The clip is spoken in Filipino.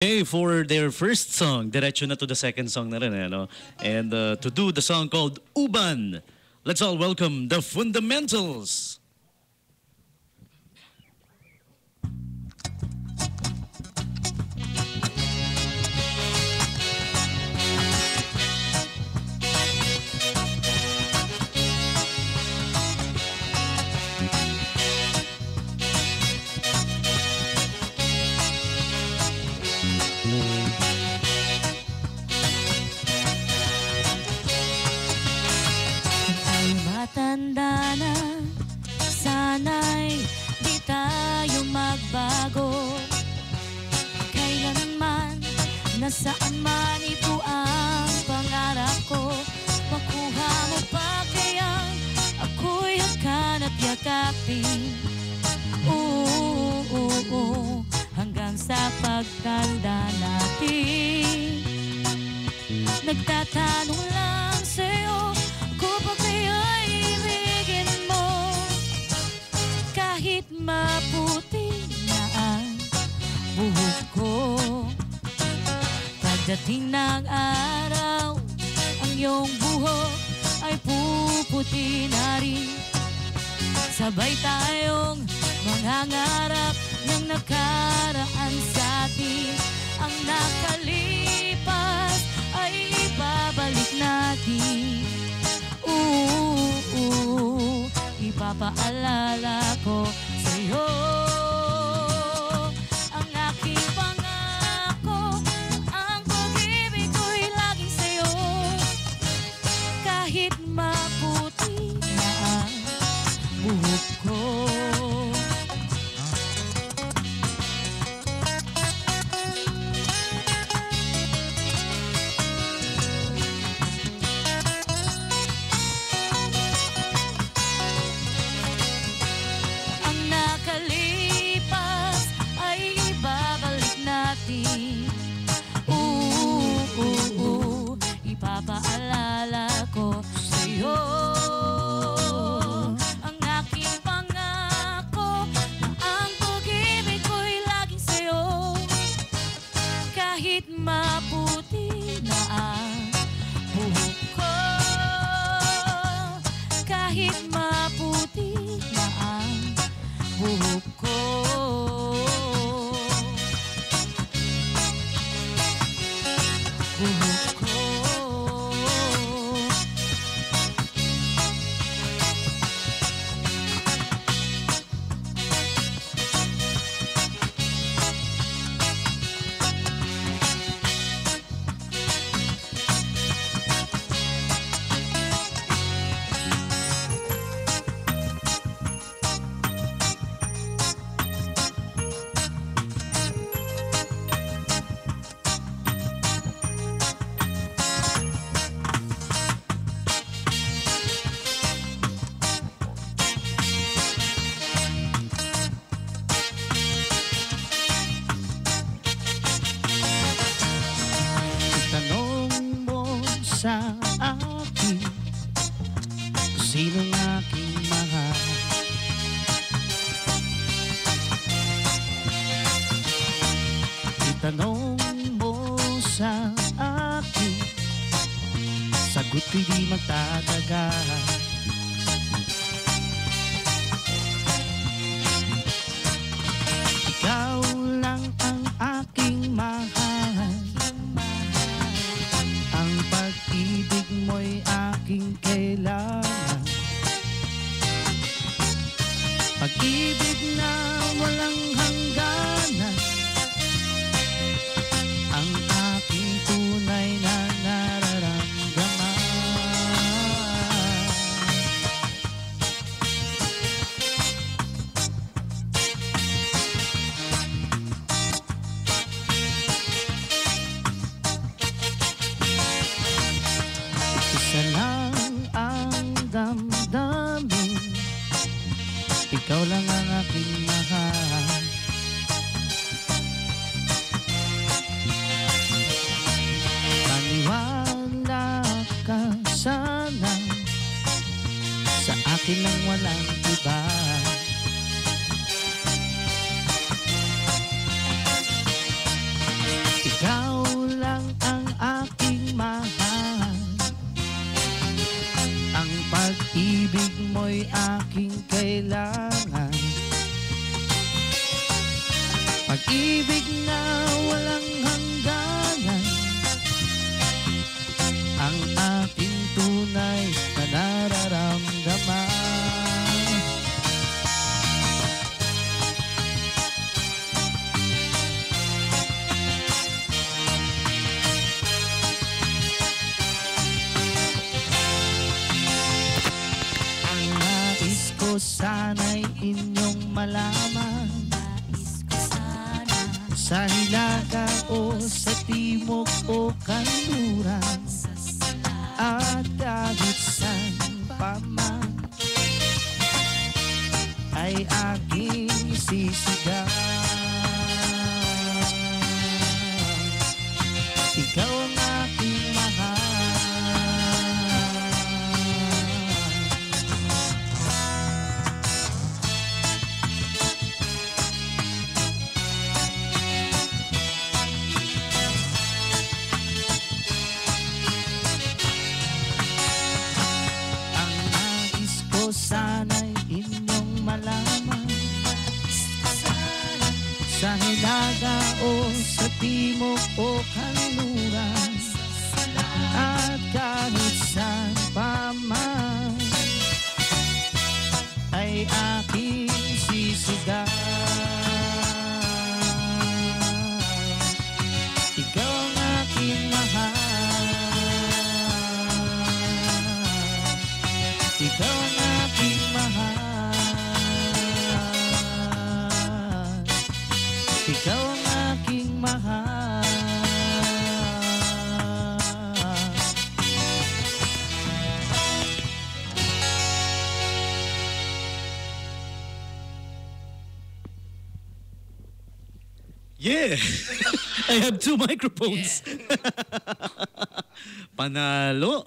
Okay, for their first song, diretso na to the second song na rin, no? And to do the song called Uban, let's all welcome the Fundamentals. Ay matanda na, sana'y di tayo magbago. Kailanman, nasaan man ito ang pangarap ko. Makuha mo pa kayang ako'y hakan at yakapin. Hanggang sa pagtanda natin. Nagtatanong lang sa'yo, ko ba kaya'y ibigin mo? Kahit maputi na ang buhok ko. Pagdating ng araw, ang iyong buhok ay puputi na rin. Sabay tayong mangangarap ng nakaraan sa atin. Ang nakalipas ay ibabalik natin. Ipapaalala ko sa'yo ang aking pangako. Ang pag-ibig ko'y laging sa'yo. Kahit maputi na ang buhok ko. Ipapaalala ko sa'yo ang aking pangako na ang pag-ibig ko'y laging sa'yo. Kahit maputi na ang buhok ko, kahit maputi na ang buhok ko. Buhok ko. Tanong mo sa akin kung sinong aking mahal. Itanong mo sa akin, sagot ko'y di magtatagal. Ikaw lang ang aking mahal. Ang pag-ibig mo'y aking kailangan. Pag-ibig na walang hangganan, ang aking tunay na nararamdaman. Isa lang ang damdamin, ikaw lang ang aking mahal. Maniwala ka sana, sa akin lang walang iba. ikaw lang ang aking mahal. Ang pag-ibig mo'y aking kailangan. Pag-ibig na walang hangganan, ang aking tunay na nararamdaman. Ang nais ko sana'y inyong malaman, sa hilaga o sa timog o kanluran, at kahit saan pa man ay aking sisigaw. Ikaw ang aking mahal. Sana'y inyong malaman, sa hilaga o sa timog o kanluran, at kahit saan pa man ay aking sisigaw. Ikaw ang aking mahal. Ikaw ang aking mahal. Ikaw ang aking mahal. Yeah! I have 2 microphones. Panalo.